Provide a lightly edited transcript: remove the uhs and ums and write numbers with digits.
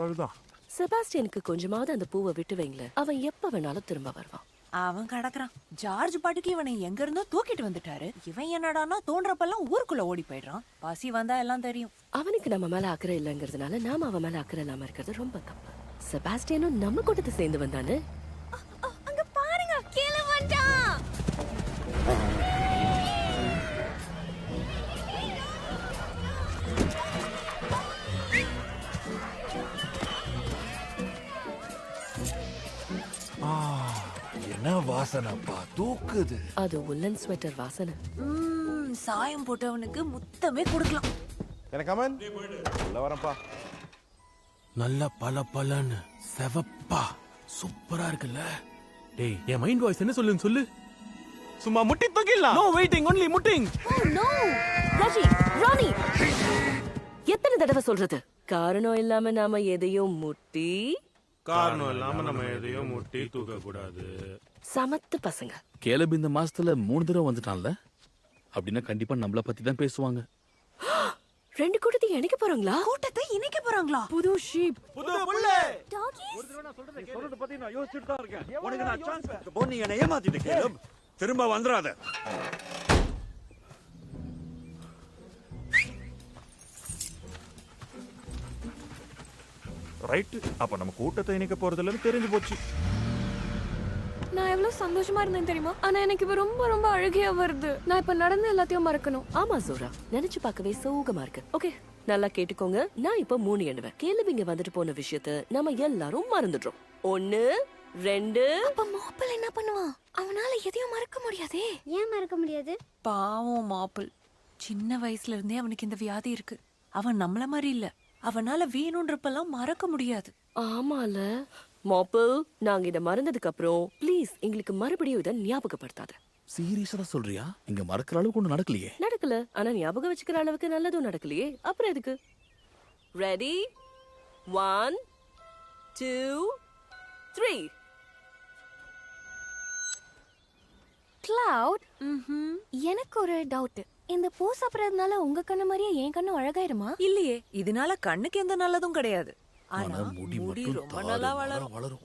அதுதான். செபாஸ்டியனுக்கு கொஞ்சமாவது அந்த பூவை விட்டு வைங்களேன், அவன் எப்ப வேணாலும் திரும்ப வருவான். அவன் கடக்குறான். ஜார்ஜ் பாட்டுக்கு இவனை எங்க இருந்தோ தூக்கிட்டு வந்துட்டாரு. இவன் என்னடானா தோன்றப்பெல்லாம் ஊருக்குள்ள ஓடி போயிடுறான். பசி வந்தா எல்லாம் தெரியும். அவனுக்கு நம்ம மேல அக்கறை இல்லைங்கிறதுனால நாம அவன் மேல அக்கறை இல்லாம இருக்கிறது ரொம்ப தப்பு. செபாஸ்டியனும் நம்ம கூட்டத்தை சேர்ந்து வந்தானு. அங்க பாருங்க, கீழே வந்தான். என்ன வாசனைப்பா தூக்குது. அது உல்லன் ஸ்வெட்டர் வாசனை. சாயம் போட்டவனுக்கு முத்தமே கொடுக்கலாம். எனக்கு அமன் உள்ள வரப்பா. நல்ல பல பலன்னு செவப்பா சூப்பரா இருக்குல்ல. டேய், என் மைண்ட் வாய்ஸ் என்ன சொல்லுன்னு சொல்லு. சும்மா முட்டி தூக்கிடலாம். நோ வெயிட்டிங், ஒன்லி முட்டிங். ஓ நோ ராஜி, ராணி, எத்தனை தடவை சொல்றது? காரணம் இல்லாம நாம எதையும் முட்டி, காரணம் இல்லாம நம்ம எதையும் முட்டி தூக்க கூடாது. சமத்து பசங்க. கேலப் இந்த மாசத்துல 3 தடவை வந்துட்டான்ல, அப்படின்னா கண்டிப்பா நம்மள பத்தி தான் பேசுவாங்க. 2 கூட்டத்தை இணைக்க போறாங்களா? கூட்டத்தை இணைக்க போறாங்களா? புது ஷீப், புது புள்ள. சொல்றது பத்தி நான் யோசிச்சுட்டு தான் இருக்கேன். உனக்கு நான் சான்ஸ் கொடுத்தப்போ நீ என்னை ஏமாத்திட்டு கேலப். திரும்ப வந்துடாத. ரைட், அப்ப நம்ம கூட்டத்தை இணைக்க போறதுலன்னு தெரிஞ்சு போச்சு. நான் எவ்வளவு சந்தோஷமா இருந்தேன் தெரியுமா? ஆனா எனக்கு இப்ப ரொம்ப ரொம்ப அழுகையா வருது. நான் இப்ப நடந்து எல்லாத்தையும் மறக்கணும். ஆமா ஜோரா, நினைச்சு பார்க்கவே சோகமா இருக்கு. ஓகே, நல்லா கேட்டுக்கோங்க. நான் இப்ப 3 எண்ணுவேன். கேலப் இங்க வந்துட்டு போன விஷயத்த நம்ம எல்லாரும் மறந்துடுறோம். 1 2. அப்ப மாப்பிள் என்ன பண்ணுவான்? அவனால எதையும் மறக்க முடியாதே. ஏன் மறக்க முடியாது? பாவம் மாப்பிள். சின்ன வயசுல இருந்தே அவனுக்கு இந்த வியாதி இருக்கு. அவன் நம்மள மாதிரி இல்ல. அவனால வேணும்ன்றப்பெல்லாம் மறக்க முடியாது. ஆமால மாப்பிள், நாங்க இத மறந்ததுக்கு அப்புறம் ப்ளீஸ் எங்களுக்கு மறுபடியும் இதை ஞாபகப்படுத்தாத. சீரியஸா சொல்றியா? இங்க மறக்கிற அளவுக்கு ஒண்ணு நடக்கலையே. நடக்கல, ஆனா ஞாபகம் வச்சுக்கிற அளவுக்கு நல்லதும் நடக்கலையே. அப்புறம் எதுக்கு? ரெடி 1 2 3. கிளவுட், எனக்கு ஒரு டவுட். இந்த பூ சாப்பிடறதுனால உங்க கண்ணு மாதிரியே என் கண்ணு அழகாயிருமா? இல்லையே, இதனால கண்ணுக்கு எந்த நல்லதும் கிடையாது. ஆனா முடி முடி மட்டும் ரொம்ப நல்லா தாறு வளரும். வளரும்.